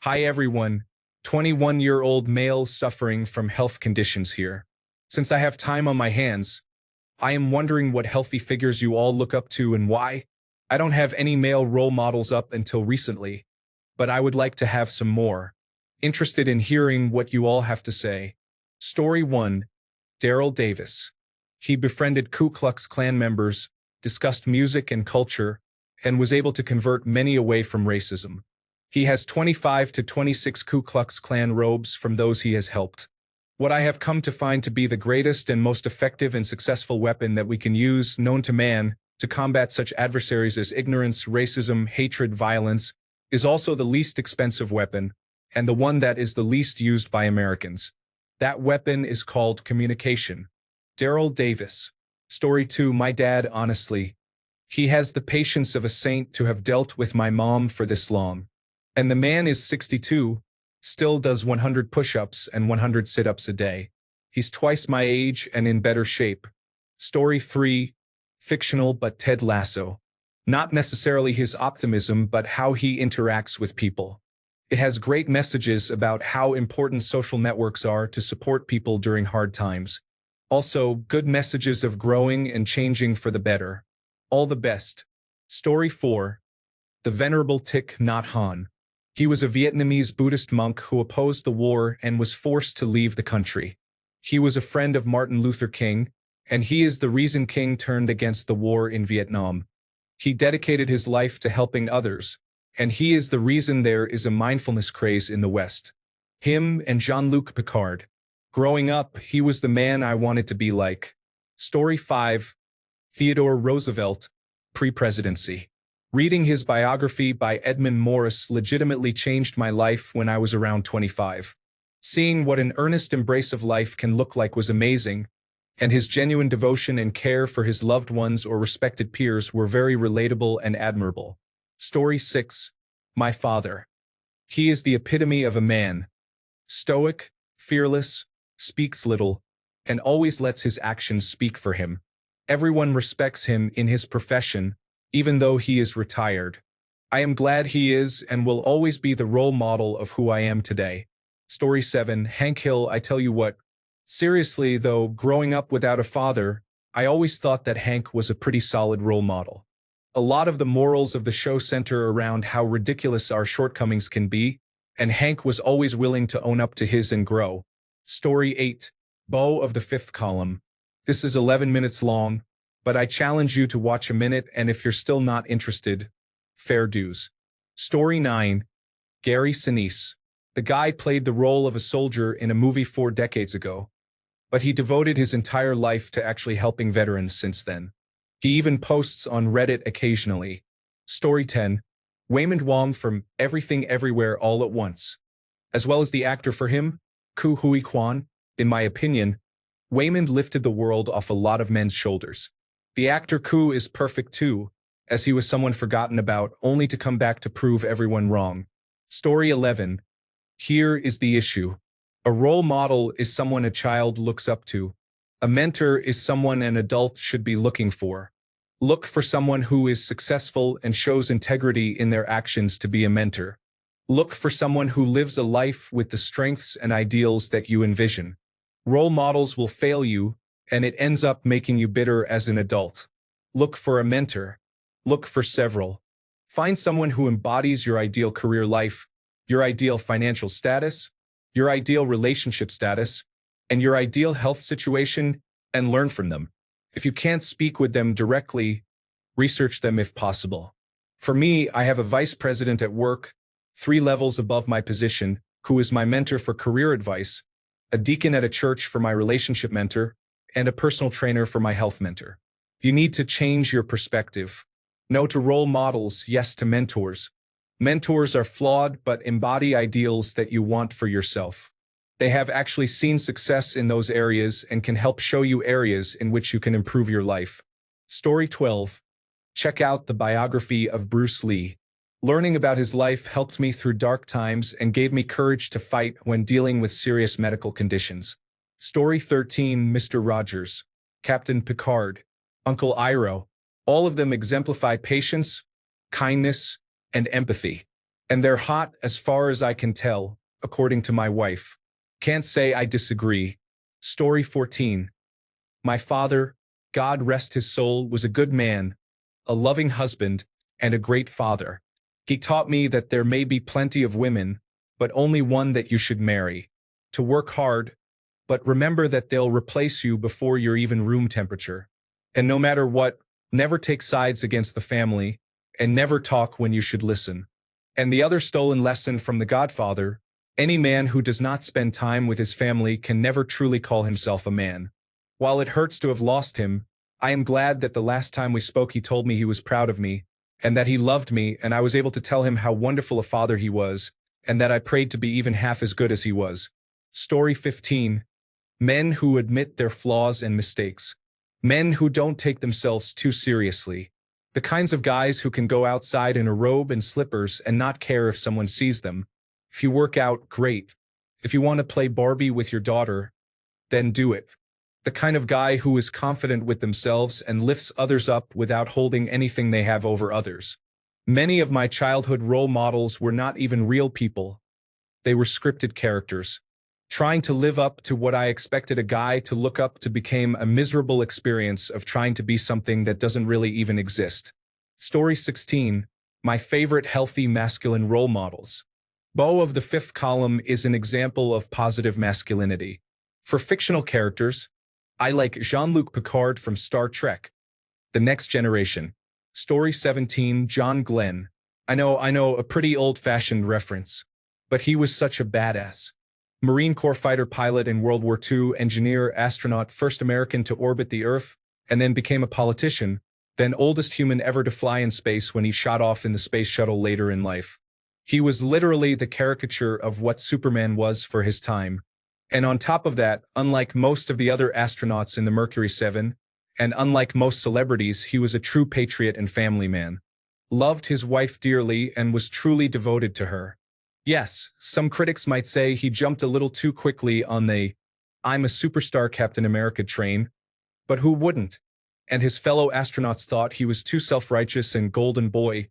Hi everyone, 21-year-old male suffering from health conditions here. Since I have time on my hands, I am wondering what healthy figures you all look up to and why. I don't have any male role models up until recently, but I would like to have some more. Interested in hearing what you all have to say. Story 1. Daryl Davis. He befriended Ku Klux Klan members, discussed music and culture, and was able to convert many away from racism. He has 25 to 26 Ku Klux Klan robes from those he has helped. What I have come to find to be the greatest and most effective and successful weapon that we can use, known to man, to combat such adversaries as ignorance, racism, hatred, violence, is also the least expensive weapon, and the one that is the least used by Americans. That weapon is called communication. Daryl Davis. Story 2. My dad, honestly. He has the patience of a saint to have dealt with my mom for this long. And the man is 62, still does 100 push-ups and 100 sit-ups a day. He's twice my age and in better shape. Story 3. Fictional but Ted Lasso. Not necessarily his optimism, but how he interacts with people. It has great messages about how important social networks are to support people during hard times. Also, good messages of growing and changing for the better. All the best. Story 4. The Venerable Thich Nhat Hanh. He was a Vietnamese Buddhist monk who opposed the war and was forced to leave the country. He was a friend of Martin Luther King, and he is the reason King turned against the war in Vietnam. He dedicated his life to helping others, and he is the reason there is a mindfulness craze in the West. Him and Jean-Luc Picard. Growing up, he was the man I wanted to be like. Story 5. Theodore Roosevelt, pre-presidency. Reading his biography by Edmund Morris legitimately changed my life when I was around 25. Seeing what an earnest embrace of life can look like was amazing, and his genuine devotion and care for his loved ones or respected peers were very relatable and admirable. Story 6. My father. He is the epitome of a man. Stoic, fearless, speaks little, and always lets his actions speak for him. Everyone respects him in his profession, even though he is retired. I am glad he is and will always be the role model of who I am today. Story 7. Hank Hill. I tell you what, seriously though, growing up without a father, I always thought that Hank was a pretty solid role model. A lot of the morals of the show center around how ridiculous our shortcomings can be, and Hank was always willing to own up to his and grow. Story 8. Beau of the Fifth Column. This is 11 minutes long, but I challenge you to watch a minute, and if you're still not interested, fair dues. Story 9. Gary Sinise. The guy played the role of a soldier in a movie 4 decades ago, but he devoted his entire life to actually helping veterans since then. He even posts on Reddit occasionally. Story 10. Waymond Wong from Everything Everywhere All at Once. As well as the actor for him, Ku Hui Kwan, in my opinion, Waymond lifted the world off a lot of men's shoulders. The actor Ku is perfect too, as he was someone forgotten about only to come back to prove everyone wrong. Story 11. Here is the issue. A role model is someone a child looks up to. A mentor is someone an adult should be looking for. Look for someone who is successful and shows integrity in their actions to be a mentor. Look for someone who lives a life with the strengths and ideals that you envision. Role models will fail you, and it ends up making you bitter as an adult. Look for a mentor. Look for several. Find someone who embodies your ideal career life, your ideal financial status, your ideal relationship status, and your ideal health situation, and learn from them. If you can't speak with them directly, research them if possible. For me, I have a vice president at work, 3 levels above my position, who is my mentor for career advice, a deacon at a church for my relationship mentor, and a personal trainer for my health mentor. You need to change your perspective. No to role models, yes to mentors. Mentors are flawed but embody ideals that you want for yourself. They have actually seen success in those areas and can help show you areas in which you can improve your life. Story 12. Check out the biography of Bruce Lee. Learning about his life helped me through dark times and gave me courage to fight when dealing with serious medical conditions. Story 13. Mr. Rogers, Captain Picard, Uncle Iroh. All of them exemplify patience, kindness, and empathy. And they're hot as far as I can tell, according to my wife. Can't say I disagree. Story 14. My father, God rest his soul, was a good man, a loving husband, and a great father. He taught me that there may be plenty of women, but only one that you should marry. To work hard, but remember that they'll replace you before you're even room temperature. And no matter what, never take sides against the family, and never talk when you should listen. And the other stolen lesson from The Godfather: any man who does not spend time with his family can never truly call himself a man. While it hurts to have lost him, I am glad that the last time we spoke he told me he was proud of me, and that he loved me, and I was able to tell him how wonderful a father he was, and that I prayed to be even half as good as he was. Story 15. Men who admit their flaws and mistakes. Men who don't take themselves too seriously. The kinds of guys who can go outside in a robe and slippers and not care if someone sees them. If you work out, great. If you want to play Barbie with your daughter, then do it. The kind of guy who is confident with themselves and lifts others up without holding anything they have over others. Many of my childhood role models were not even real people. They were scripted characters. Trying to live up to what I expected a guy to look up to became a miserable experience of trying to be something that doesn't really even exist. Story 16. My favorite healthy masculine role models. Beau of the fifth column is an example of positive masculinity. For fictional characters, I like Jean-Luc Picard from Star Trek: The Next Generation. Story 17. John Glenn. I know, a pretty old-fashioned reference, but he was such a badass. Marine Corps fighter pilot in World War II, engineer, astronaut, first American to orbit the Earth, and then became a politician, then oldest human ever to fly in space when he shot off in the space shuttle later in life. He was literally the caricature of what Superman was for his time. And on top of that, unlike most of the other astronauts in the Mercury 7, and unlike most celebrities, he was a true patriot and family man. Loved his wife dearly and was truly devoted to her. Yes, some critics might say he jumped a little too quickly on the "I'm a superstar Captain America" train, but who wouldn't? And his fellow astronauts thought he was too self-righteous and golden boy,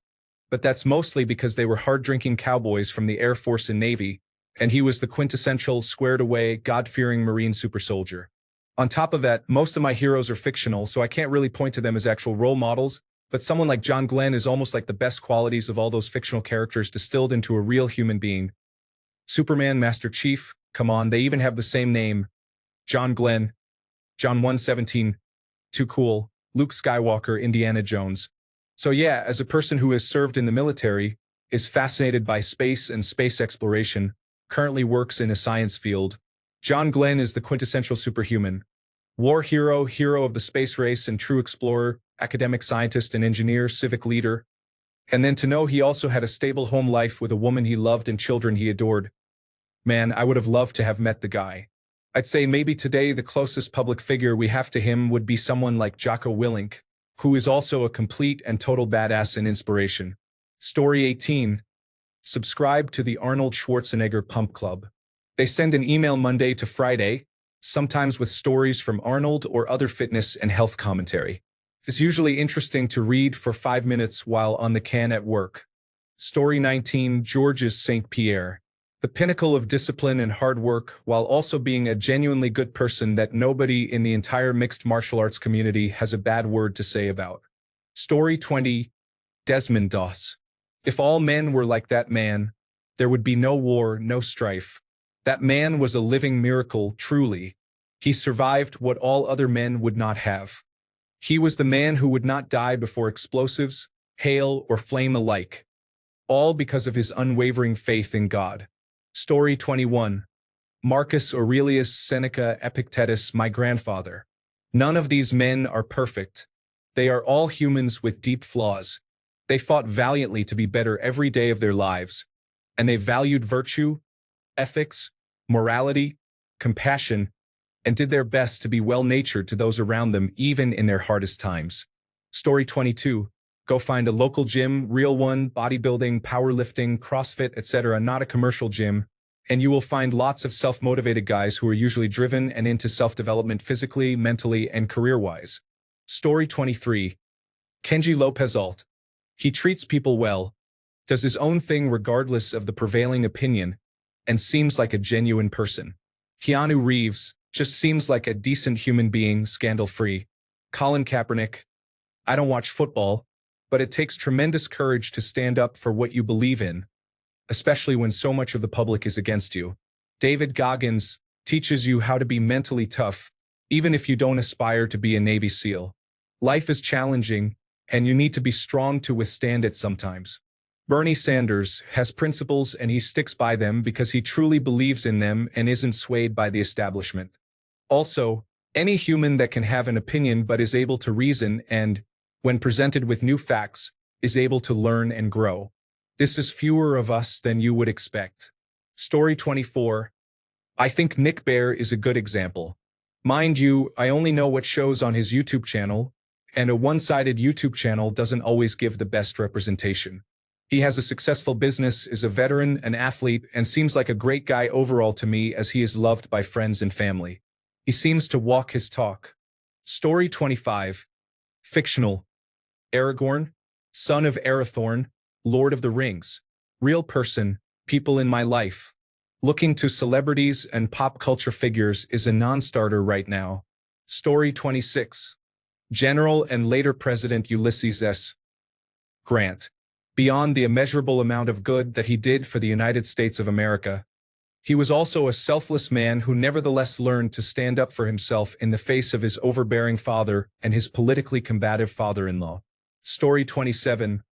but that's mostly because they were hard-drinking cowboys from the Air Force and Navy, and he was the quintessential, squared-away, God-fearing Marine super soldier. On top of that, most of my heroes are fictional, so I can't really point to them as actual role models, but someone like John Glenn is almost like the best qualities of all those fictional characters distilled into a real human being. Superman, Master Chief, come on, they even have the same name. John Glenn. John 1:17. Too cool. Luke Skywalker, Indiana Jones. So yeah, as a person who has served in the military, is fascinated by space and space exploration, currently works in a science field, John Glenn is the quintessential superhuman. War hero, hero of the space race and true explorer, academic scientist and engineer, civic leader. And then to know he also had a stable home life with a woman he loved and children he adored. Man, I would have loved to have met the guy. I'd say maybe today the closest public figure we have to him would be someone like Jocko Willink, who is also a complete and total badass and inspiration. Story 18. Subscribe to the Arnold Schwarzenegger Pump Club. They send an email Monday to Friday, sometimes with stories from Arnold or other fitness and health commentary. It's usually interesting to read for 5 minutes while on the can at work. Story 19. Georges St. Pierre. The pinnacle of discipline and hard work, while also being a genuinely good person that nobody in the entire mixed martial arts community has a bad word to say about. Story 20. Desmond Doss. If all men were like that man, there would be no war, no strife. That man was a living miracle, truly. He survived what all other men would not have. He was the man who would not die before explosives, hail, or flame alike. All because of his unwavering faith in God. Story 21. Marcus Aurelius Seneca Epictetus, my grandfather. None of these men are perfect. They are all humans with deep flaws. They fought valiantly to be better every day of their lives, and they valued virtue, ethics, morality, compassion, and did their best to be well-natured to those around them even in their hardest times. Story 22. Go find a local gym, real one, bodybuilding, powerlifting, CrossFit, etc., not a commercial gym, and you will find lots of self-motivated guys who are usually driven and into self-development physically, mentally, and career-wise. Story 23. Kenji Lopez Alt. He treats people well. does his own thing regardless of the prevailing opinion, and seems like a genuine person. Keanu Reeves just seems like a decent human being, scandal-free. Colin Kaepernick, I don't watch football, but it takes tremendous courage to stand up for what you believe in, especially when so much of the public is against you. David Goggins teaches you how to be mentally tough, even if you don't aspire to be a Navy SEAL. Life is challenging, and you need to be strong to withstand it sometimes. Bernie Sanders has principles and he sticks by them because he truly believes in them and isn't swayed by the establishment. Also, any human that can have an opinion but is able to reason and, when presented with new facts, is able to learn and grow. This is fewer of us than you would expect. Story 24. I think Nick Bear is a good example. Mind you, I only know what shows on his YouTube channel, and a one-sided YouTube channel doesn't always give the best representation. He has a successful business, is a veteran, an athlete, and seems like a great guy overall to me as he is loved by friends and family. He seems to walk his talk. Story 25. Fictional. Aragorn, son of Arathorn, Lord of the Rings. Real person, people in my life. Looking to celebrities and pop culture figures is a non-starter right now. Story 26. General and later President Ulysses S. Grant. Beyond the immeasurable amount of good that he did for the United States of America, he was also a selfless man who nevertheless learned to stand up for himself in the face of his overbearing father and his politically combative father-in-law. Story 27.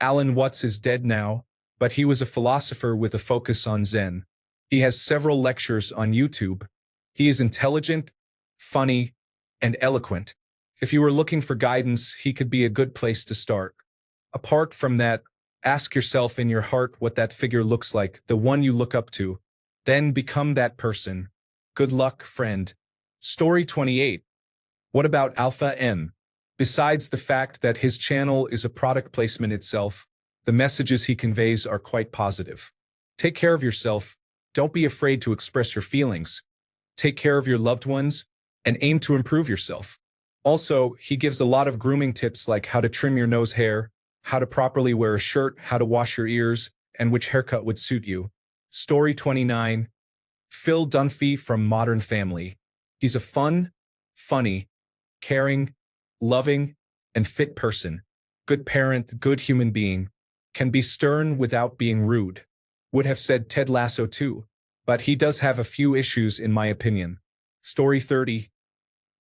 Alan Watts is dead now, but he was a philosopher with a focus on Zen. He has several lectures on YouTube. He is intelligent, funny, and eloquent. If you were looking for guidance, he could be a good place to start. Apart from that, ask yourself in your heart what that figure looks like, the one you look up to. Then become that person. Good luck, friend. Story 28. What about Alpha M? Besides the fact that his channel is a product placement itself, the messages he conveys are quite positive. Take care of yourself. Don't be afraid to express your feelings. Take care of your loved ones and aim to improve yourself. Also, he gives a lot of grooming tips like how to trim your nose hair, how to properly wear a shirt, how to wash your ears, and which haircut would suit you. Story 29. Phil Dunphy from Modern Family. He's a fun, funny, caring, loving, and fit person. Good parent, good human being. Can be stern without being rude. Would have said Ted Lasso too, but he does have a few issues in my opinion. Story 30.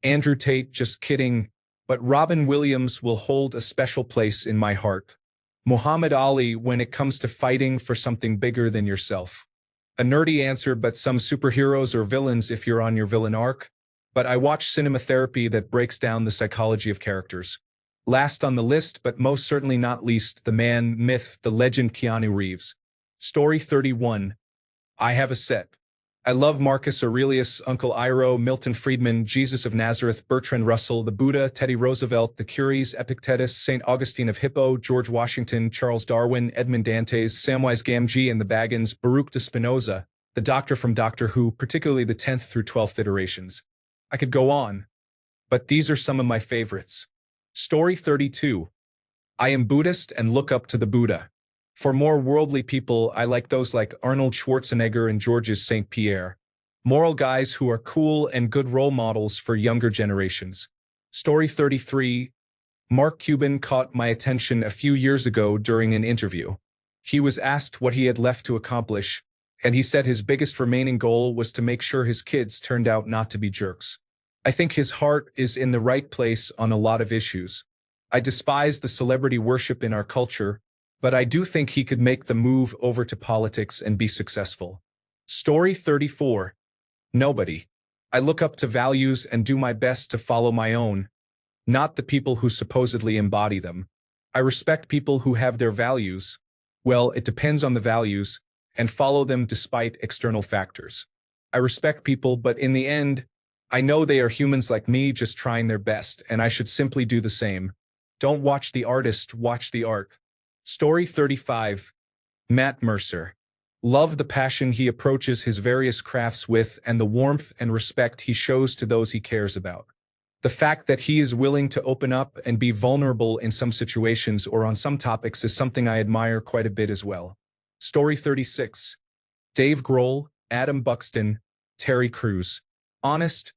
Andrew Tate, just kidding, but Robin Williams will hold a special place in my heart. Muhammad Ali when it comes to fighting for something bigger than yourself. A nerdy answer, but some superheroes or villains if you're on your villain arc, but I watch cinema therapy that breaks down the psychology of characters. Last on the list, but most certainly not least, the man, myth, the legend Keanu Reeves. Story 31. I have a set. I love Marcus Aurelius, Uncle Iroh, Milton Friedman, Jesus of Nazareth, Bertrand Russell, the Buddha, Teddy Roosevelt, the Curies, Epictetus, St. Augustine of Hippo, George Washington, Charles Darwin, Edmund Dantes, Samwise Gamgee and the Baggins, Baruch de Spinoza, the Doctor from Doctor Who, particularly the 10th through 12th iterations. I could go on, but these are some of my favorites. Story 32. I am Buddhist and look up to the Buddha. For more worldly people, I like those like Arnold Schwarzenegger and Georges St. Pierre. Moral guys who are cool and good role models for younger generations. Story 33. Mark Cuban caught my attention a few years ago during an interview. He was asked what he had left to accomplish, and he said his biggest remaining goal was to make sure his kids turned out not to be jerks. I think his heart is in the right place on a lot of issues. I despise the celebrity worship in our culture, but I do think he could make the move over to politics and be successful. Story 34. Nobody. I look up to values and do my best to follow my own, not the people who supposedly embody them. I respect people who have their values. Well, it depends on the values, and follow them despite external factors. I respect people, but in the end, I know they are humans like me just trying their best, and I should simply do the same. Don't watch the artist, watch the art. Story 35. Matt Mercer. Love the passion he approaches his various crafts with and the warmth and respect he shows to those he cares about. The fact that he is willing to open up and be vulnerable in some situations or on some topics is something I admire quite a bit as well. Story 36. Dave Grohl, Adam Buxton, Terry Crews. Honest,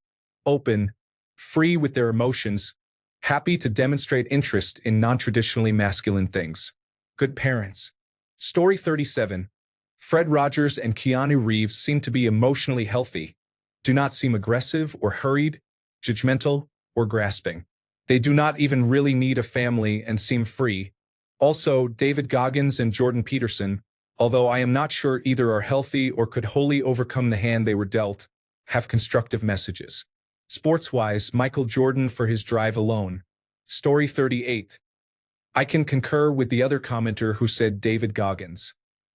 open, free with their emotions, happy to demonstrate interest in non-traditionally masculine things. Good parents. Story 37. Fred Rogers and Keanu Reeves seem to be emotionally healthy, do not seem aggressive or hurried, judgmental, or grasping. They do not even really need a family and seem free. Also, David Goggins and Jordan Peterson, although I am not sure either are healthy or could wholly overcome the hand they were dealt, have constructive messages. Sports-wise, Michael Jordan for his drive alone. Story 38. I can concur with the other commenter who said David Goggins.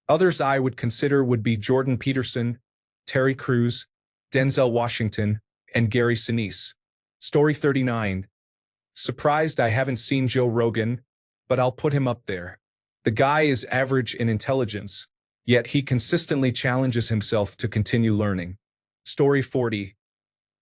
Others I would consider would be Jordan Peterson, Terry Crews, Denzel Washington, and Gary Sinise. Story 39. Surprised I haven't seen Joe Rogan, but I'll put him up there. The guy is average in intelligence, yet he consistently challenges himself to continue learning. Story 40.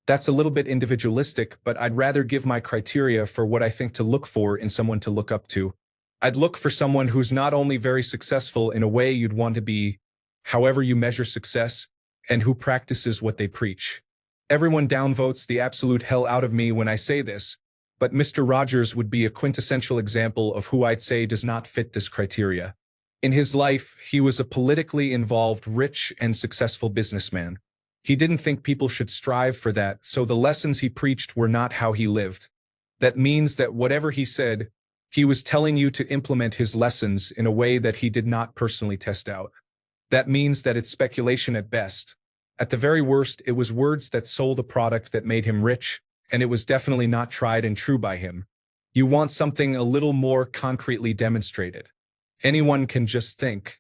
That's a little bit individualistic, but I'd rather give my criteria for what I think to look for in someone to look up to. I'd look for someone who's not only very successful in a way you'd want to be, however you measure success, and who practices what they preach. Everyone downvotes the absolute hell out of me when I say this, but Mr. Rogers would be a quintessential example of who I'd say does not fit this criteria. In his life, he was a politically involved, rich, and successful businessman. He didn't think people should strive for that, so the lessons he preached were not how he lived. That means that whatever he said, he was telling you to implement his lessons in a way that he did not personally test out. That means that it's speculation at best. At the very worst, it was words that sold a product that made him rich, and it was definitely not tried and true by him. You want something a little more concretely demonstrated. Anyone can just think.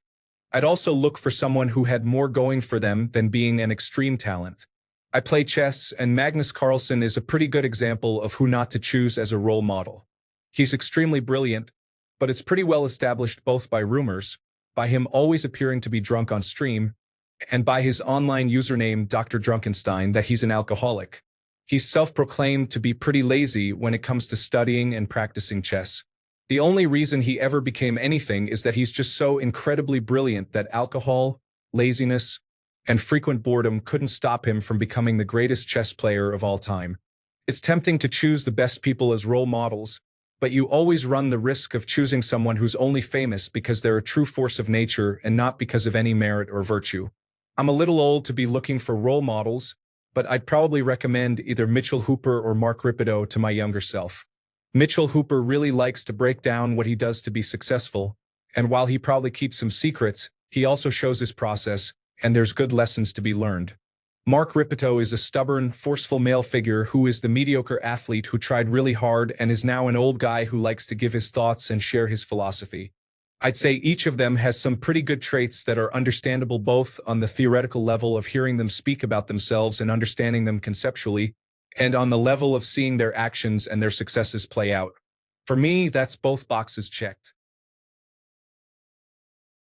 I'd also look for someone who had more going for them than being an extreme talent. I play chess, and Magnus Carlsen is a pretty good example of who not to choose as a role model. He's extremely brilliant, but it's pretty well established both by rumors, by him always appearing to be drunk on stream, and by his online username Dr. Drunkenstein that he's an alcoholic. He's self-proclaimed to be pretty lazy when it comes to studying and practicing chess. The only reason he ever became anything is that he's just so incredibly brilliant that alcohol, laziness, and frequent boredom couldn't stop him from becoming the greatest chess player of all time. It's tempting to choose the best people as role models, but you always run the risk of choosing someone who's only famous because they're a true force of nature and not because of any merit or virtue. I'm a little old to be looking for role models, but I'd probably recommend either Mitchell Hooper or Mark Rippetoe to my younger self. Mitchell Hooper really likes to break down what he does to be successful, and while he probably keeps some secrets, he also shows his process, and there's good lessons to be learned. Mark Rippetoe is a stubborn, forceful male figure who is the mediocre athlete who tried really hard and is now an old guy who likes to give his thoughts and share his philosophy. I'd say each of them has some pretty good traits that are understandable both on the theoretical level of hearing them speak about themselves and understanding them conceptually, and on the level of seeing their actions and their successes play out. For me, that's both boxes checked.